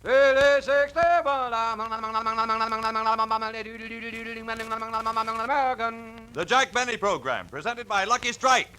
The Jack Benny Program, presented by Lucky Strike.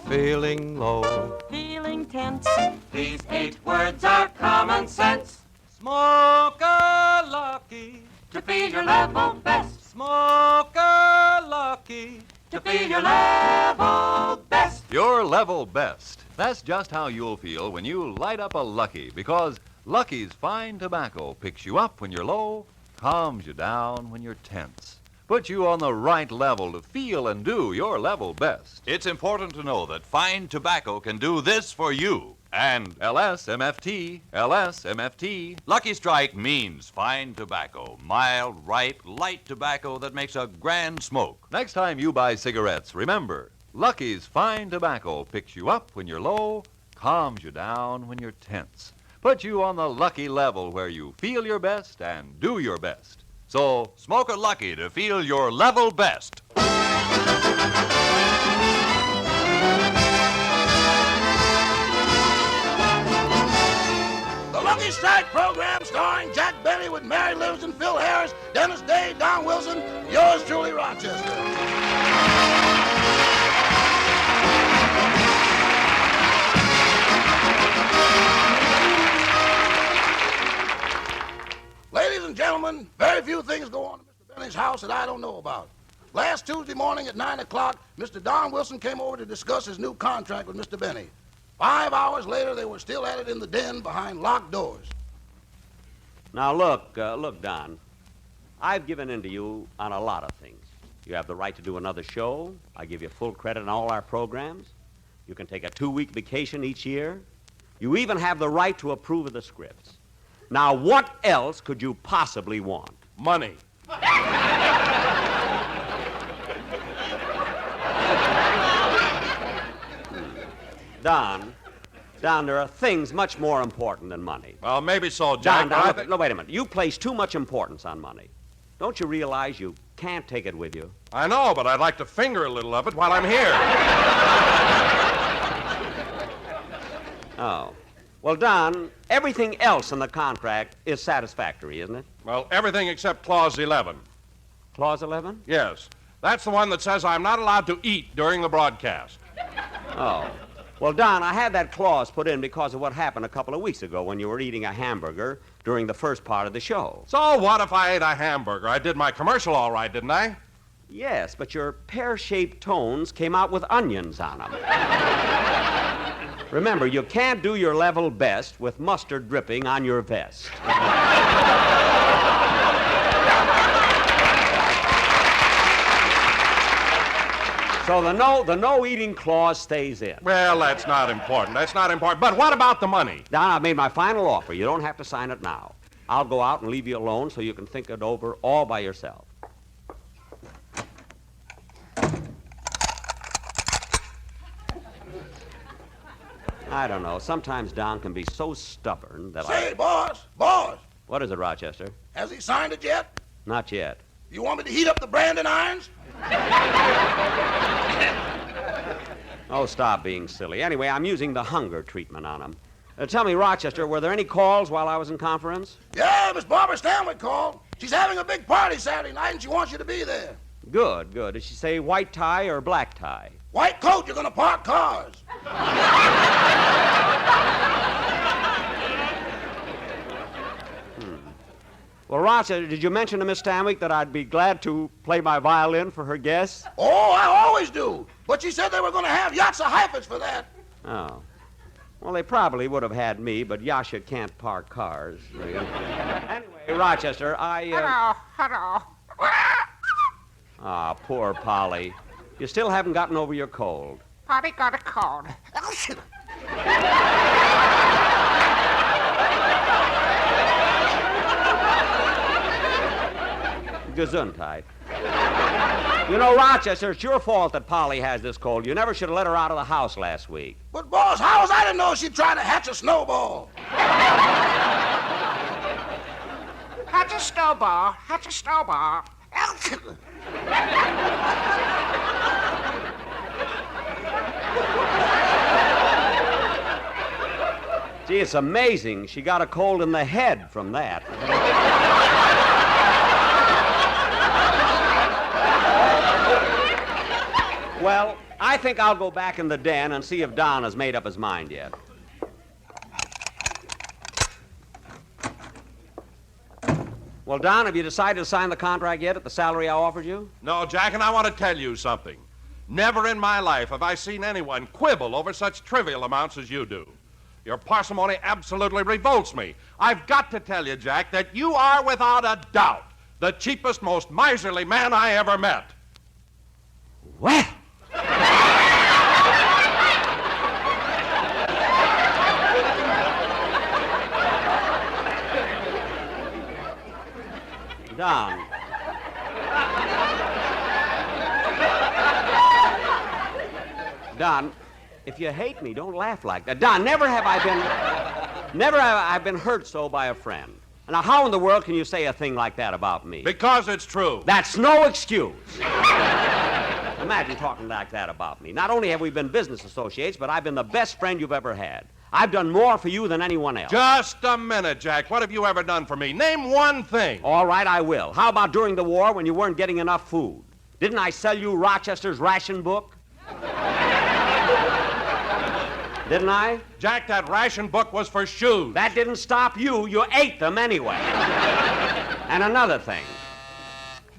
Feeling low, feeling tense. These 8 words are common sense. smoke a lucky, To feel your level best. smoke a lucky. To feel your level best. Your level best. That's just how you'll feel when you light up a Lucky, because Lucky's fine tobacco picks you up when you're low, calms you down when you're tense, puts you on the right level to feel and do your level best. It's important to know that fine tobacco can do this for you. And LSMFT, LSMFT. Lucky Strike means fine tobacco, mild, ripe, light tobacco that makes a grand smoke. Next time you buy cigarettes, remember, Lucky's fine tobacco picks you up when you're low, calms you down when you're tense, puts you on the Lucky level where you feel your best and do your best. So smoke a Lucky to feel your level best. The Lucky Strike program starring Jack Benny with Mary Livingston, Phil Harris, Dennis Day, Don Wilson, yours truly, Rochester. Ladies and gentlemen, very few things go on at Mr. Benny's house that I don't know about. Last Tuesday morning at 9 o'clock, Mr. Don Wilson came over to discuss his new contract with Mr. Benny. 5 hours later, they were still at it in the den behind locked doors. Now, look, Don. I've given in to you on a lot of things. You have the right to do another show. I give you full credit on all our programs. You can take a 2-week vacation each year. You even have the right to approve of the scripts. Now, what else could you possibly want? Money. Don, there are things much more important than money. Well, maybe so, Jack. Don, no, wait a minute. You place too much importance on money. Don't you realize you can't take it with you? I know, but I'd like to finger a little of it while I'm here. Oh. Well, Don, everything else in the contract is satisfactory, isn't it? Well, everything except Clause 11. Clause 11? Yes. That's the one that says I'm not allowed to eat during the broadcast. Oh. Well, Don, I had that clause put in because of what happened a couple of weeks ago when you were eating a hamburger during the first part of the show. So what if I ate a hamburger? I did my commercial all right, didn't I? Yes, but your pear-shaped tones came out with onions on them. Remember, you can't do your level best with mustard dripping on your vest. So the no eating clause stays in. Well, that's not important. That's not important. But what about the money? Don, I've made my final offer. You don't have to sign it now. I'll go out and leave you alone so you can think it over all by yourself. I don't know. Sometimes Don can be so stubborn that Say, boss, boss, What is it, Rochester? has he signed it yet? Not yet. You want me to heat up the branding irons? Oh, stop being silly. Anyway, I'm using the hunger treatment on him. Tell me, Rochester, were there any calls while I was in conference? Yeah, Miss Barbara Stanwyck called. She's having a big party Saturday night, and she wants you to be there. Good, good. Did she say white tie or black tie? White coat, you're going to park cars. Well, Rochester, did you mention to Miss Stanwyck that I'd be glad to play my violin for her guests? Oh, I always do. But she said they were going to have Yatsa Heifetz for that. Oh. Well, they probably would have had me, but Yasha can't park cars. Anyway, Rochester, Hello. Ah, poor Polly. You still haven't gotten over your cold. Polly got a cold. Gesundheit. You know, Rochester, it's your fault that Polly has this cold. You never should have let her out of the house last week. But, boss, how was I to know she'd try to hatch a snowball? Hatch a snowball. Hatch a snowball. Gee, it's amazing. She got a cold in the head from that. Well, I think I'll go back in the den and see if Don has made up his mind yet. Well, Don, have you decided to sign the contract yet at the salary I offered you? No, Jack, and I want to tell you something. Never in my life have I seen anyone quibble over such trivial amounts as you do. Your parsimony absolutely revolts me. I've got to tell you, Jack, that you are without a doubt the cheapest, most miserly man I ever met. Well. Don. Don, if you hate me, don't laugh like that. Don, never have I been hurt so by a friend. Now, how in the world can you say a thing like that about me? Because it's true. That's no excuse. Imagine talking like that about me. Not only have we been business associates, but I've been the best friend you've ever had. I've done more for you than anyone else. Just a minute, Jack. What have you ever done for me? Name one thing. All right, I will. How about during the war when you weren't getting enough food? Didn't I sell you Rochester's ration book? Didn't I? Jack, that ration book was for shoes. That didn't stop you. You ate them anyway. And another thing.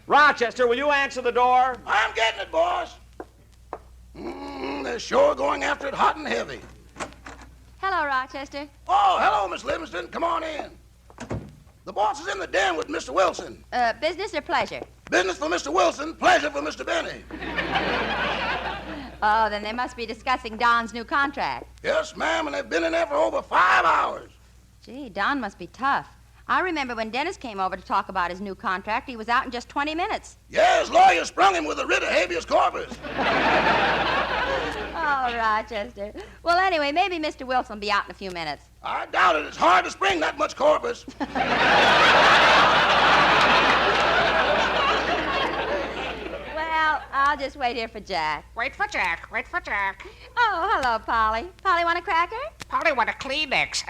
Rochester, will you answer the door? I'm getting it, boss. They're sure going after it hot and heavy. Hello, Rochester. Oh, hello, Miss Livingston. Come on in. The boss is in the den with Mr. Wilson. Business or pleasure? Business for Mr. Wilson, pleasure for Mr. Benny. Oh, then they must be discussing Don's new contract. Yes, ma'am, and they've been in there for over 5 hours. Gee, Don must be tough. I remember when Dennis came over to talk about his new contract, he was out in just 20 minutes. Yeah, his lawyer sprung him with a writ of habeas corpus. Oh, Rochester. Well, anyway, maybe Mr. Wilson will be out in a few minutes. I doubt it. It's hard to spring that much corpus. Well, I'll just wait here for Jack. Wait for Jack. Wait for Jack. Oh, hello, Polly. Polly, want a cracker? Polly want a Kleenex.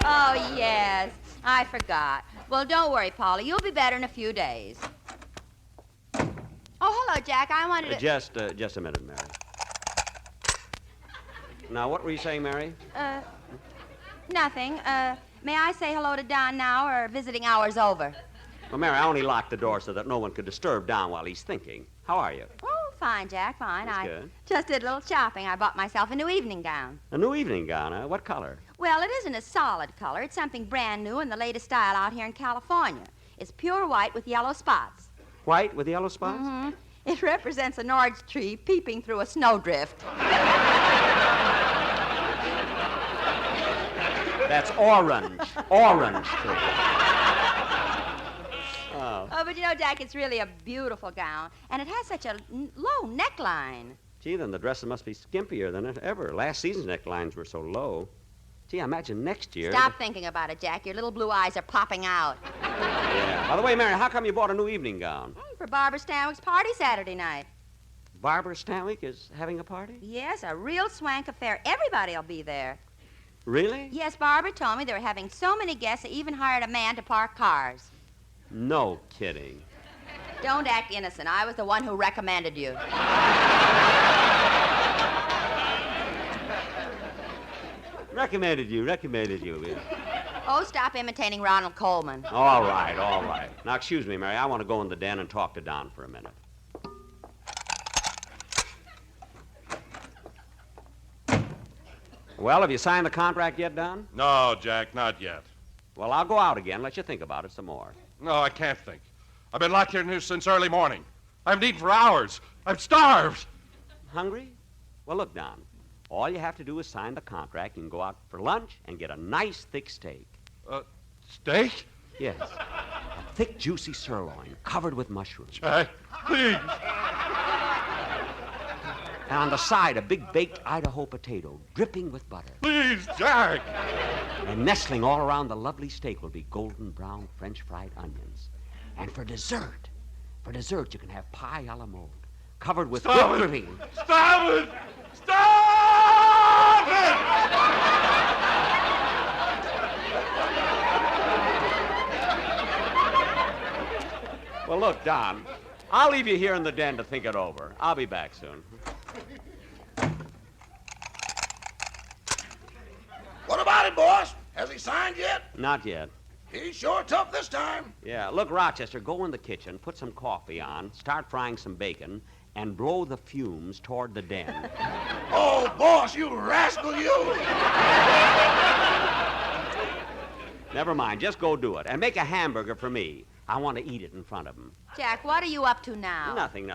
Oh, yes. I forgot. Well, don't worry, Polly. You'll be better in a few days. Oh, hello, Jack. I wanted to... Just a minute, Mary. Now, what were you saying, Mary? Nothing. May I say hello to Don now, or visiting hours over? Well, Mary, I only locked the door so that no one could disturb Don while he's thinking. How are you? Oh, fine, Jack, fine. That's I good. just did a little shopping. I bought myself a new evening gown. A new evening gown, huh? What color? Well, it isn't a solid color. It's something brand new and the latest style out here in California. It's pure white with yellow spots. White with yellow spots? Mm-hmm. It represents an orange tree peeping through a snowdrift. That's orange. Orange tree. Oh. Oh, but you know, Jack, it's really a beautiful gown, and it has such a low neckline. Gee, then the dresses must be skimpier than ever. Last season's necklines were so low. Gee, I imagine next year... Stop thinking about it, Jack. Your little blue eyes are popping out. Yeah. By the way, Mary, how come you bought a new evening gown? For Barbara Stanwyck's party Saturday night. Barbara Stanwyck is having a party? Yes, a real swank affair. Everybody'll be there. Really? Yes, Barbara told me they were having so many guests they even hired a man to park cars. No kidding. Don't act innocent. I was the one who recommended you. Recommended you. Yeah. Oh, stop imitating Ronald Coleman. All right. Now, excuse me, Mary. I want to go in the den and talk to Don for a minute. Well, have you signed the contract yet, Don? No, Jack, not yet. Well, I'll go out again, let you think about it some more. No, I can't think. I've been locked here since early morning. I haven't eaten for hours. I'm starved. Hungry? Well, look, Don. All you have to do is sign the contract. You can go out for lunch and get a nice thick steak. Steak? Yes. A thick, juicy sirloin covered with mushrooms. Jack, please. And on the side, a big baked Idaho potato dripping with butter. Please, Jack. And nestling all around the lovely steak will be golden brown French fried onions. And for dessert you can have pie a la mode. covered with Stop whipped it. cream. Stop it! Stop it! Well, look, Don, I'll leave you here in the den to think it over. I'll be back soon. What about it, boss? Has he signed yet? Not yet. He's sure tough this time. Yeah, look, Rochester, go in the kitchen, put some coffee on, start frying some bacon, and blow the fumes toward the den. Oh, boss, you rascal, you! Never mind, just go do it. And make a hamburger for me. I want to eat it in front of him. Jack, what are you up to now? Nothing.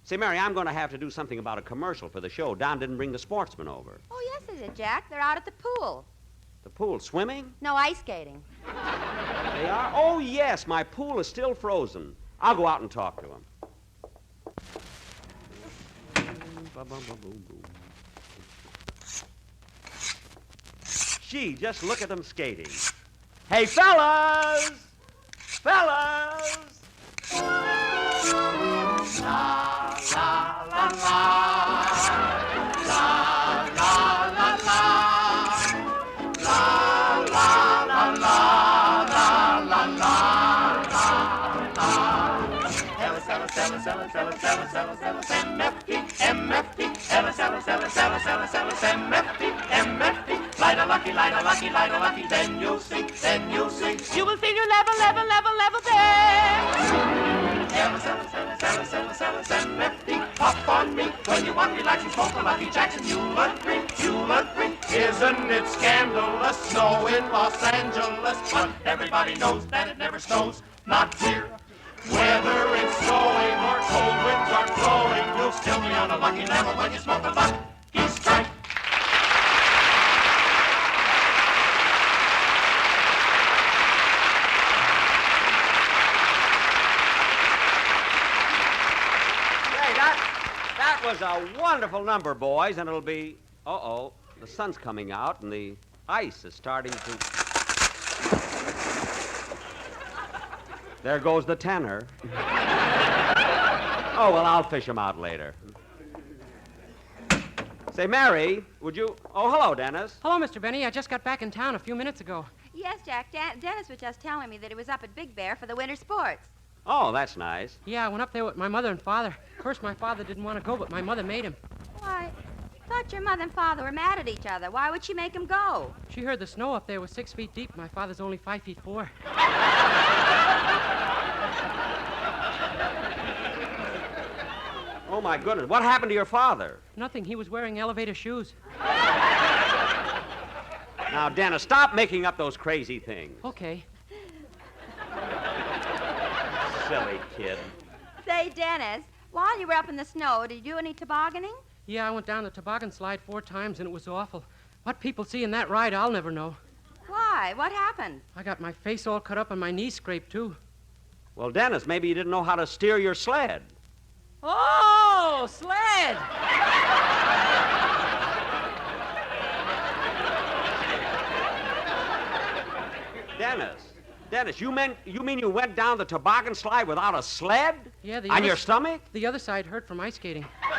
Say, Mary, I'm going to have to do something about a commercial for the show. Don didn't bring the sportsmen over. Oh, yes, they did, Jack. They're out at the pool. The pool, swimming? No ice skating. They are? Oh, yes, my pool is still frozen. I'll go out and talk to him. Gee, just look at them skating. Hey, fellas! Fellas! Light a lucky, then you'll see. You will feel your level dance. Pop on me when you want relaxing smoke a Lucky Jackson. You'll agree. Isn't it scandalous? Snow in Los Angeles, but everybody knows that it never snows. Not here. Whether it's snowing or cold winds are blowing, you'll still be on a lucky level when you smoke a Lucky Strike. That was a wonderful number, boys, and it'll be... Uh-oh, the sun's coming out, and the ice is starting to... There goes the tenor. Oh, well, I'll fish him out later. Say, Mary, would you... Oh, hello, Dennis. Hello, Mr. Benny. I just got back in town a few minutes ago. Yes, Jack. Dennis was just telling me that he was up at Big Bear for the winter sports. Oh, that's nice. Yeah, I went up there with my mother and father. First, my father didn't want to go, but my mother made him. Why, I thought your mother and father were mad at each other. Why would she make him go? She heard the snow up there was 6 feet deep. My father's only 5 feet 4. Oh, my goodness. What happened to your father? Nothing. He was wearing elevator shoes. Now, Dennis, stop making up those crazy things. Okay. Silly kid. Say, Dennis, while you were up in the snow, did you do any tobogganing? Yeah, I went down the toboggan slide 4 times, and it was awful. What people see in that ride, I'll never know. Why? What happened? I got my face all cut up and my knees scraped, too. Well, Dennis, maybe you didn't know how to steer your sled. Oh, sled! Dennis, you mean you went down the toboggan slide without a sled? Yeah, On your stomach? The other side hurt from ice skating. Oh,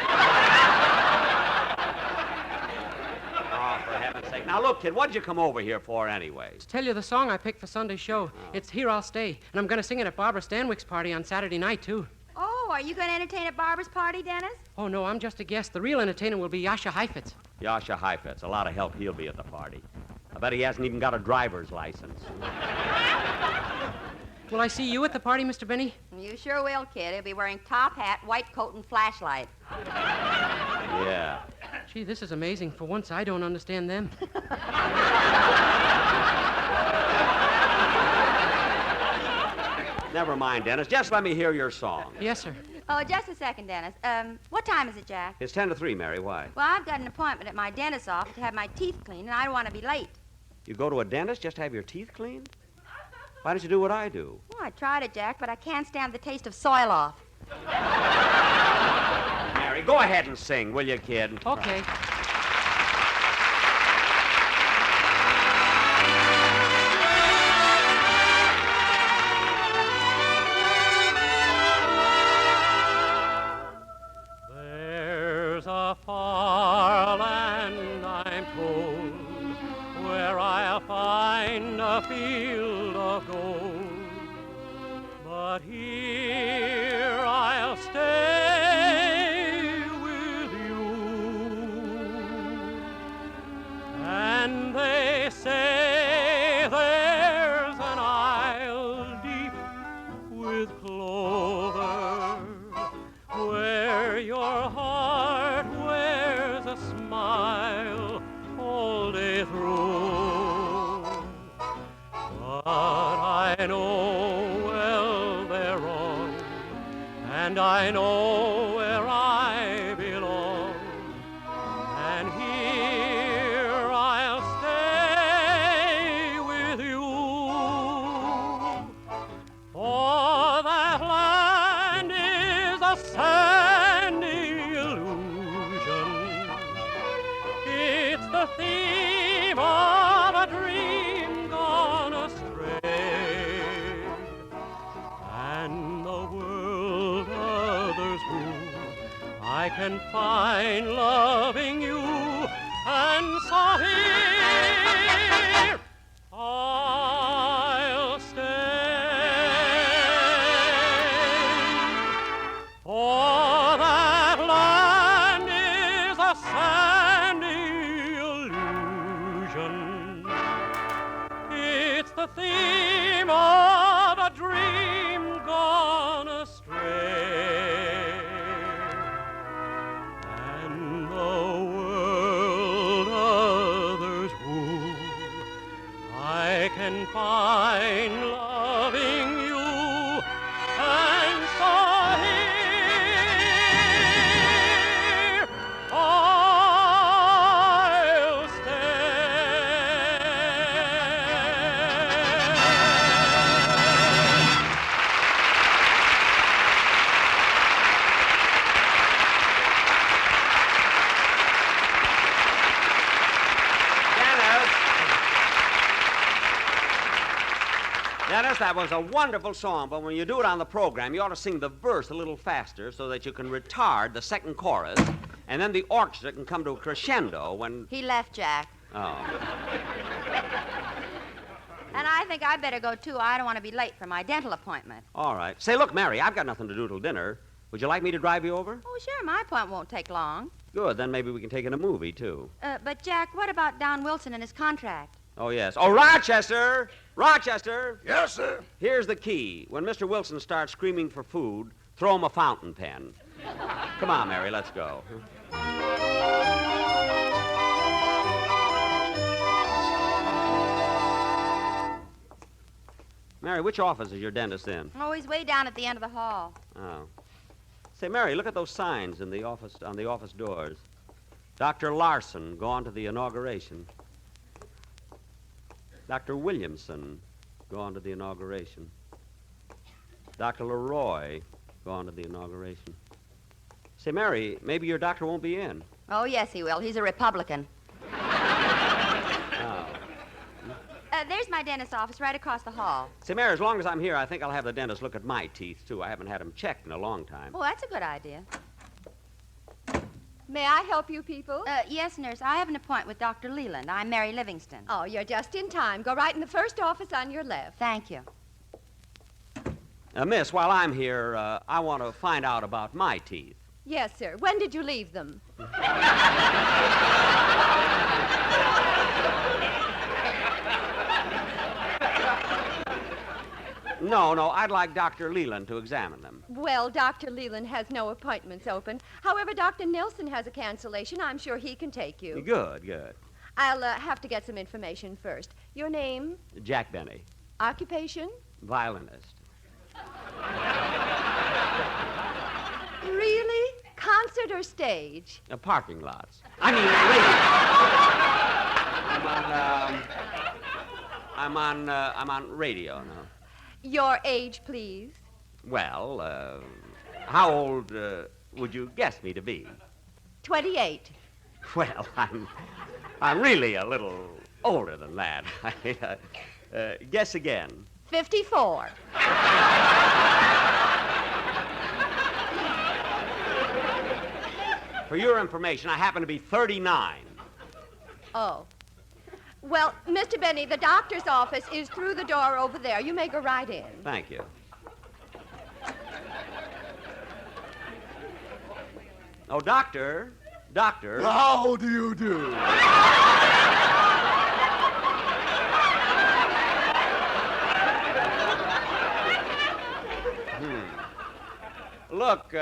for heaven's sake. Now, look, kid, what'd you come over here for anyway? To tell you the song I picked for Sunday's show. It's Here I'll Stay, and I'm going to sing it at Barbara Stanwyck's party on Saturday night, too. Oh, are you going to entertain at Barbara's party, Dennis? Oh, no, I'm just a guest. The real entertainer will be Yasha Heifetz. Yasha Heifetz. A lot of help he'll be at the party. I bet he hasn't even got a driver's license. Will I see you at the party, Mr. Benny? You sure will, kid. He'll be wearing top hat, white coat, and flashlight. Yeah. Gee, this is amazing. For once, I don't understand them. Never mind, Dennis. Just let me hear your song. Yes, sir. Oh, just a second, Dennis. What time is it, Jack? It's 10 to 3, Mary. Why? Well, I've got an appointment at my dentist's office to have my teeth cleaned, and I don't want to be late. You go to a dentist just to have your teeth cleaned? Why don't you do what I do? Well, I tried it, Jack, but I can't stand the taste of soil off. Mary, go ahead and sing, will you, kid? Okay. a field of gold. But here I'll stay with you. And they say there's an isle deep with clover where your heart wears a smile all day through. But I know well they're wrong, and I know where I belong. And here I'll stay with you. For that land is a sandy illusion. It's the theme of a dream gone astray. And the world others who I can find loving you. And so here I'll stay. For that land is a sandy illusion. It's the theme of a dream gone astray. And the world others who I can find loving you. And so here I'll stay. Dennis, that was a wonderful song, but when you do it on the program, you ought to sing the verse a little faster so that you can retard the second chorus, and then the orchestra can come to a crescendo when... He left, Jack. Oh. And I think I better go, too. I don't want to be late for my dental appointment. All right. Say, look, Mary, I've got nothing to do till dinner. Would you like me to drive you over? Oh, sure, my appointment won't take long. Good. Then maybe we can take in a movie, too. But, Jack, what about Don Wilson and his contract? Oh, yes. Oh, Rochester! Rochester! Yes, sir. Here's the key. When Mr. Wilson starts screaming for food, throw him a fountain pen. Come on, Mary, let's go. Mary, which office is your dentist in? Oh, he's way down at the end of the hall. Oh. Say, Mary, look at those signs in the office on the office doors. Dr. Larson, go on to the inauguration. Dr. Williamson, go on to the inauguration. Dr. Leroy, go on to the inauguration. Say, Mary, maybe your doctor won't be in. Oh, yes, he will. He's a Republican. Oh. There's my dentist's office right across the hall. Say, Mary, as long as I'm here, I think I'll have the dentist look at my teeth, too. I haven't had them checked in a long time. Oh, that's a good idea. May I help you people? Yes, nurse. I have an appointment with Dr. Leland. I'm Mary Livingston. Oh, you're just in time. Go right in the first office on your left. Thank you. Miss, while I'm here, I want to find out about my teeth. Yes, sir. When did you leave them? No, I'd like Dr. Leland to examine them. Well, Dr. Leland has no appointments open. However, Dr. Nilsson has a cancellation. I'm sure he can take you. Good. I'll have to get some information first. Your name? Jack Benny, Occupation? violinist. Really? Concert or stage? Parking lots. I mean, radio. I'm on radio now. Your age, please. Well, how old would you guess me to be? 28. Well, I'm really a little older than that. Guess again. 54. For your information, I happen to be 39. Oh. Well, Mr. Benny, the doctor's office is through the door over there. You may go right in. Thank you. Oh, doctor. Doctor. How do you do? Look,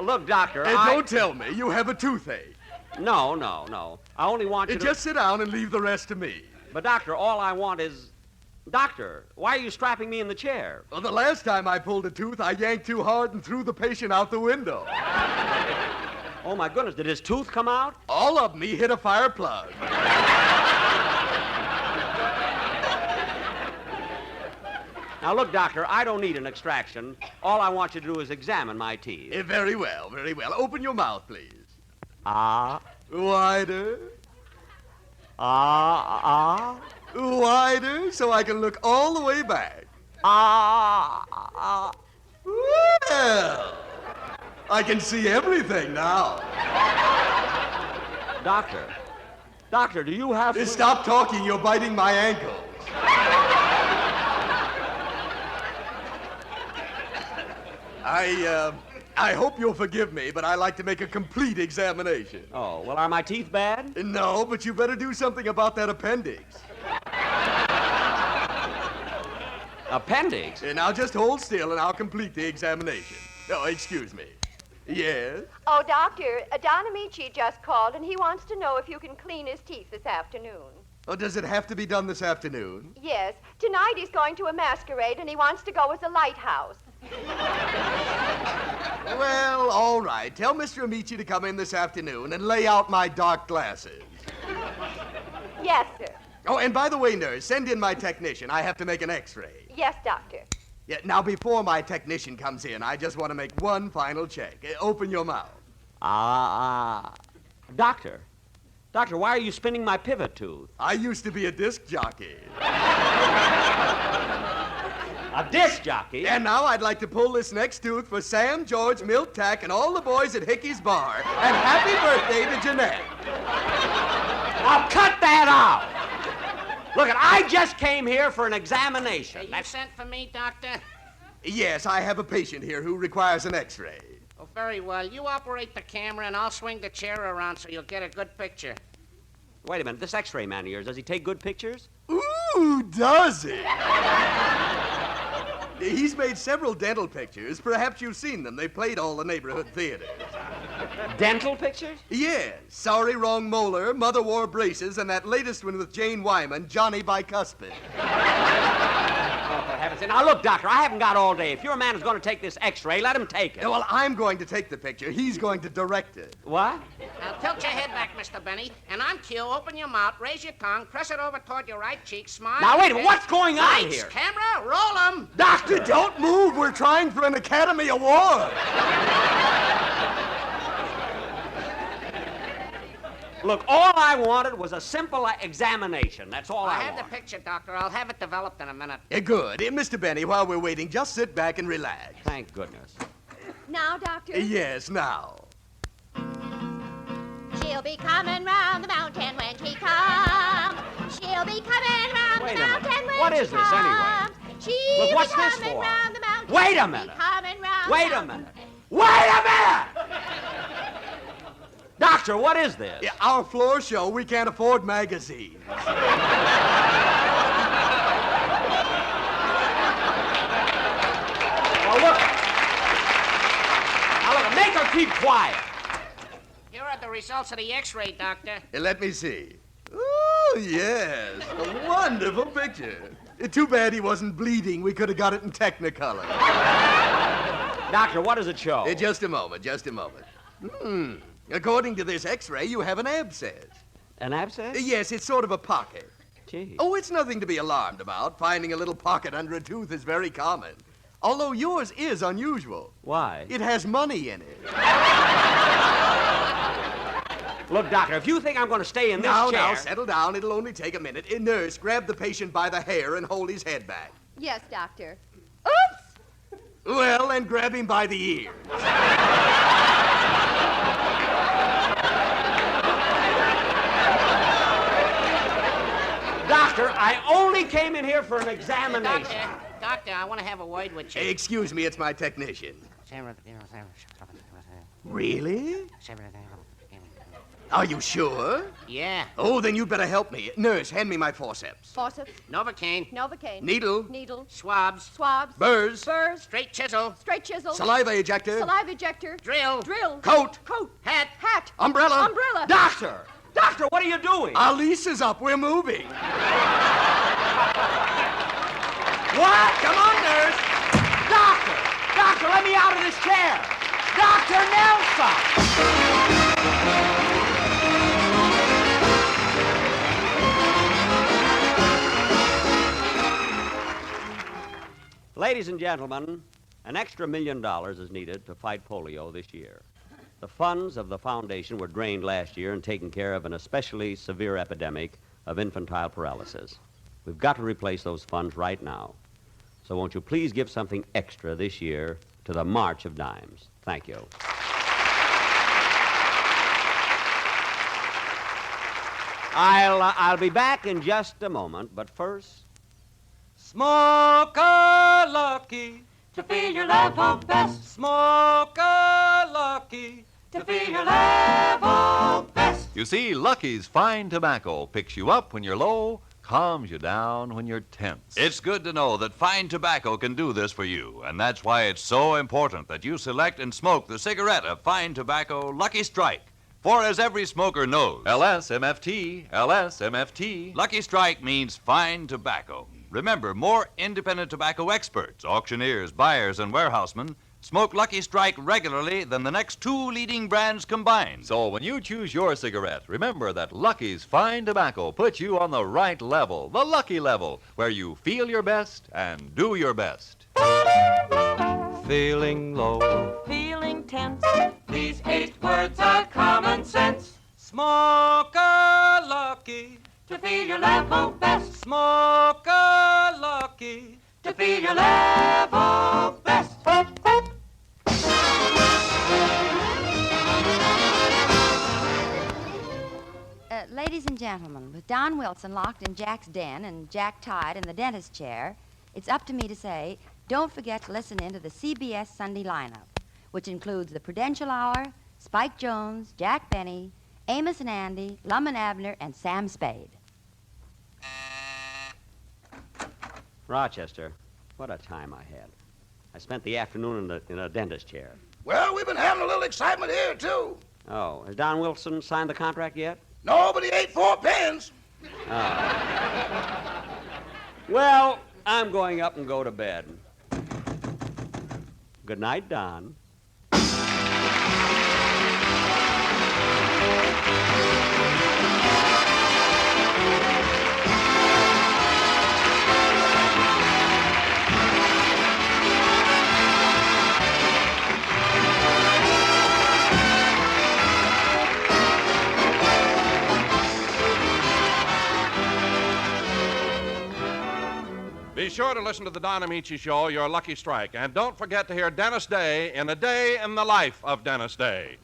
look, doctor. Don't tell me you have a toothache. No. I only want you to... Just sit down and leave the rest to me. But, doctor, all I want is... Doctor, why are you strapping me in the chair? Well, the last time I pulled a tooth, I yanked too hard and threw the patient out the window. Oh, my goodness, did his tooth come out? All of me hit a fire plug. Now, look, doctor, I don't need an extraction. All I want you to do is examine my teeth. Very well, very well. Open your mouth, please. Ah. Wider. Ah. Wider, so I can look all the way back. Ah. Well, I can see everything now. Doctor, do you have... Stop talking, you're biting my ankles. I hope you'll forgive me, but I like to make a complete examination. Oh, well, are my teeth bad? No, but you better do something about that appendix. Appendix? Now just hold still and I'll complete the examination. Oh, excuse me. Yes? Oh, Doctor, Don Amici just called, and he wants to know if you can clean his teeth this afternoon. Oh, does it have to be done this afternoon? Yes. Tonight he's going to a masquerade, and he wants to go as a lighthouse. Well, all right. Tell Mr. Amici to come in this afternoon and lay out my dark glasses. Yes, sir. Oh, and by the way, nurse, send in my technician. I have to make an x-ray. Yes, Doctor. Yeah, now, before my technician comes in, I just want to make one final check. Open your mouth. Doctor, why are you spinning my pivot tooth? I used to be a disc jockey. A disc jockey? And now I'd like to pull this next tooth for Sam, George, Milt, Tack, and all the boys at Hickey's Bar. And happy birthday to Jeanette. Now cut that out! Look, I just came here for an examination. You sent for me, Doctor? Yes, I have a patient here who requires an x-ray. Oh, very well. You operate the camera, and I'll swing the chair around so you'll get a good picture. Wait a minute, this x-ray man of yours, does he take good pictures? Ooh, does he? He's made several dental pictures. Perhaps you've seen them. They played all the neighborhood theaters. Dental pictures? Yes. Sorry, Wrong Molar, Mother Wore Braces, and that latest one with Jane Wyman, Johnny Bicuspid. Oh, for heaven's sake. Now, look, Doctor, I haven't got all day. If your man is going to take this x-ray, let him take it. Well, I'm going to take the picture. He's going to direct it. What? Now, tilt your head back, Mr. Benny, and on cue, open your mouth, raise your tongue, press it over toward your right cheek, smile. Now, wait a minute, what's going on Lights, here? camera, roll 'em. Doctor, don't move. We're trying for an Academy Award. Look, all I wanted was a simple examination. That's all I have want. the picture, Doctor. I'll have it developed in a minute. Good. Mr. Benny, while we're waiting, just sit back and relax. Thank goodness. Now, Doctor? Yes, now. She'll be coming round the mountain when she comes. She'll be coming round Wait the a minute. mountain when What she is this, anyway? comes. She'll Look, what's be this coming for? round the mountain. Wait a She'll minute. Be coming round Wait the a mountain. minute. Wait a minute! Doctor, what is this? Yeah, our floor show, we can't afford magazines. Well, look. Now, look, make her keep quiet. Here are the results of the x-ray, Doctor. Let me see. Oh, yes. A wonderful picture. Too bad he wasn't bleeding. We could have got it in Technicolor. Doctor, what does it show? Just a moment, just a moment. According to this x-ray, you have an abscess. An abscess? Yes, it's sort of a pocket. Gee. Oh, it's nothing to be alarmed about. Finding a little pocket under a tooth is very common. Although yours is unusual. Why? It has money in it. Look, Doctor, if you think I'm going to stay in this chair... Now, settle down. It'll only take a minute. Nurse, grab the patient by the hair and hold his head back. Yes, Doctor. Oops! Well, then grab him by the ears. Doctor, I only came in here for an examination. Doctor, I want to have a word with you. Excuse me, it's my technician. Really? Are you sure? Yeah. Oh, then you'd better help me. Nurse, hand me my forceps. Forceps. Novocaine. Novocaine. Needle. Needle. Swabs. Swabs. Burrs. Burrs. Straight chisel. Straight chisel. Saliva ejector. Saliva ejector. Drill. Drill. Coat. Coat. Hat. Hat. Umbrella. Umbrella. Doctor! Doctor, what are you doing? Our lease is up. We're moving. What? Come on, nurse. Doctor! Doctor, let me out of this chair. Dr. Nelson! Ladies and gentlemen, an extra $1 million is needed to fight polio this year. The funds of the foundation were drained last year in taking care of an especially severe epidemic of infantile paralysis. We've got to replace those funds right now. So won't you please give something extra this year to the March of Dimes? Thank you. I'll be back in just a moment, but first... Smoke a lucky To feel your level best. Smoke a lucky To feel your level best. You see, Lucky's fine tobacco picks you up when you're low, calms you down when you're tense. It's good to know that fine tobacco can do this for you, and that's why it's so important that you select and smoke the cigarette of fine tobacco Lucky Strike. For as every smoker knows, LSMFT, LSMFT. Lucky Strike means fine tobacco. Remember, more independent tobacco experts, auctioneers, buyers, and warehousemen smoke Lucky Strike regularly than the next two leading brands combined. So when you choose your cigarette, remember that Lucky's fine tobacco puts you on the right level, the Lucky level, where you feel your best and do your best. feeling low. Feeling tense. These 8 words are common sense. Smoke a lucky To feel your level best. Smoke a lucky To feel your level best. Ladies and gentlemen, with Don Wilson locked in Jack's den and Jack tied in the dentist chair, it's up to me to say, don't forget to listen in to the CBS Sunday lineup, which includes the Prudential Hour, Spike Jones, Jack Benny, Amos and Andy, Lum and Abner, and Sam Spade. Rochester, what a time I had. I spent the afternoon in a dentist chair. Well, we've been having a little excitement here, too. Oh, has Don Wilson signed the contract yet? No, but he ate 4 pens. Oh. Well, I'm going up and go to bed. Good night, Don. Be sure to listen to the Don Amici Show, Your Lucky Strike. And don't forget to hear Dennis Day in A Day in the Life of Dennis Day.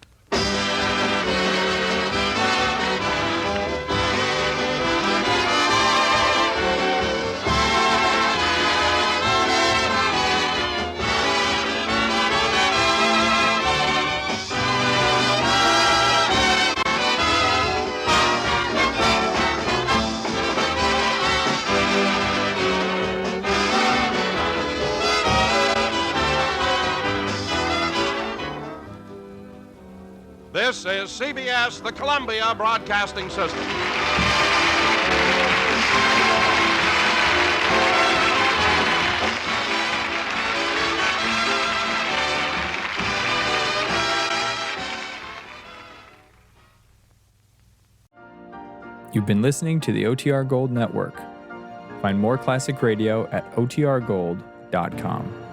This is CBS, the Columbia Broadcasting System. You've been listening to the OTR Gold Network. Find more classic radio at otrgold.com.